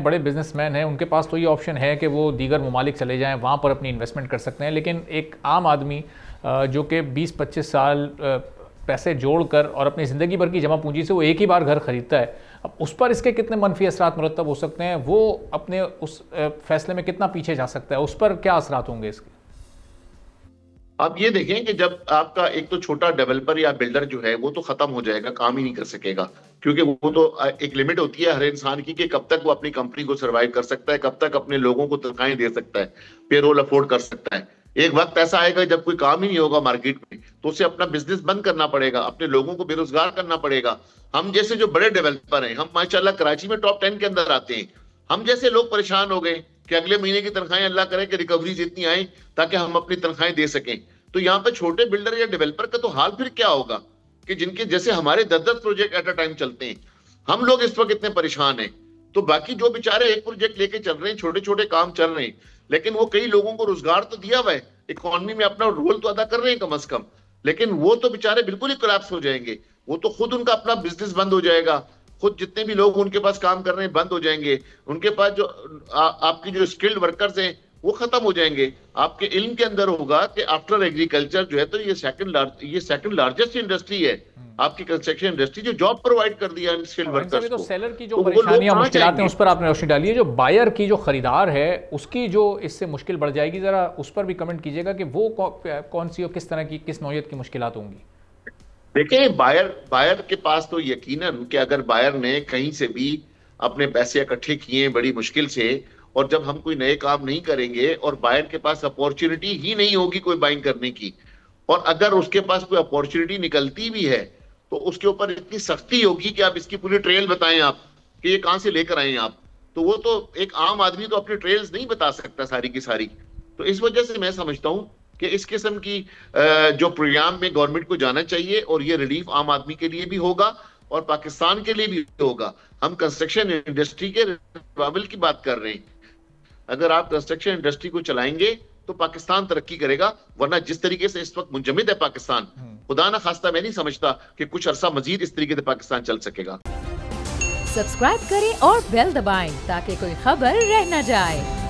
बड़े बिजनेसमैन हैं, उनके पास तो ये ऑप्शन है कि वो दीगर ममालिक चले जाएं, वहाँ पर अपनी इन्वेस्टमेंट कर सकते हैं। लेकिन एक आम आदमी जो कि 20-25 साल पैसे जोड़कर और अपनी ज़िंदगी भर की जमा पूंजी से वो एक ही बार घर ख़रीदता है, अब उस पर इसके कितने मनफी असरात मुरतब हो सकते हैं, वो अपने उस फैसले में कितना पीछे जा सकता है, उस पर क्या असरात होंगे इसके? आप ये देखें कि जब आपका एक तो छोटा डेवलपर या बिल्डर जो है वो तो खत्म हो जाएगा, काम ही नहीं कर सकेगा, क्योंकि वो तो एक लिमिट होती है हर इंसान की कि कब तक वो अपनी कंपनी को सर्वाइव कर सकता है, कब तक अपने लोगों को तनख्वाहें दे सकता है, पेरोल अफोर्ड कर सकता है। एक वक्त ऐसा आएगा जब कोई काम ही नहीं होगा मार्केट में, तो उसे अपना बिजनेस बंद करना पड़ेगा, अपने लोगों को बेरोजगार करना पड़ेगा। हम जैसे जो बड़े डेवलपर हैं, हम माशाल्लाह कराची में टॉप 10 के अंदर आते हैं, हम जैसे लोग परेशान हो गए कि अगले महीने की तनख्वाहें अल्लाह करे कि रिकवरीज इतनी आए ताकि हम अपनी तनख्वाहें दे सकें। तो यहाँ पे छोटे बिल्डर या डेवलपर का तो हाल फिर क्या होगा कि जिनके जैसे हमारे 10-10 प्रोजेक्ट एट अ टाइम चलते हैं, हम लोग इस वक्त इतने परेशान हैं, तो बाकी जो बेचारे एक प्रोजेक्ट लेके चल रहे हैं, छोटे छोटे काम चल रहे हैं, लेकिन वो कई लोगों को रोजगार तो दिया हुआ है, इकोनॉमी में अपना रोल तो अदा कर रहे हैं कम से कम, लेकिन वो तो बेचारे बिल्कुल ही कोलैप्स हो जाएंगे। वो तो खुद उनका अपना बिजनेस बंद हो जाएगा, खुद जितने भी लोग उनके पास काम कर रहे हैं बंद हो जाएंगे, उनके पास जो आपकी जो स्किल्ड वर्कर्स हैं वो खत्म हो जाएंगे। आपके इल्म के अंदर होगा कि आफ्टर एग्रीकल्चर जो है तो ये सेकंड लार्जेस्ट इंडस्ट्री है, आपकी कंस्ट्रक्शन इंडस्ट्री, जो जॉब प्रोवाइड कर दिया स्किल्ड वर्कर्स तो को। सेलर की जो तो परेशानियां मुश्किलात हैं उस पर आपने रोशनी डाली है, जो बायर की जो खरीदार है उसकी जो इससे मुश्किल बढ़ जाएगी, जरा उस पर भी कमेंट कीजिएगा कि वो कौन सी और किस तरह की, किस नौयत की मुश्किलात होंगी। देखिए, बायर के पास तो यकीनन कि अगर बायर ने कहीं से भी अपने पैसे इकट्ठे किए बड़ी मुश्किल से, और जब हम कोई नए काम नहीं करेंगे और बायर के पास अपॉर्चुनिटी ही नहीं होगी कोई बाइंग करने की, और अगर उसके पास कोई अपॉर्चुनिटी निकलती भी है तो उसके ऊपर इतनी सख्ती होगी कि आप इसकी पूरी ट्रेल बताएं आप कि ये कहां से लेकर आए आप, तो वो तो एक आम आदमी तो अपनी ट्रेल्स नहीं बता सकता सारी की सारी। तो इस वजह से मैं समझता हूं कि इस किस्म की जो प्रोग्राम में गवर्नमेंट को जाना चाहिए, और ये रिलीफ आम आदमी के लिए भी होगा और पाकिस्तान के लिए भी होगा। हम कंस्ट्रक्शन इंडस्ट्री के रिवाइवल की बात कर रहे हैं, अगर आप कंस्ट्रक्शन इंडस्ट्री को चलाएंगे तो पाकिस्तान तरक्की करेगा, वरना जिस तरीके से इस वक्त मुंजमद है पाकिस्तान, खुदा ना खास्ता मैं नहीं समझता कि कुछ अरसा मजीद इस तरीके से पाकिस्तान चल सकेगा। सब्सक्राइब करें और बेल दबाएं ताकि कोई खबर रह न जाए।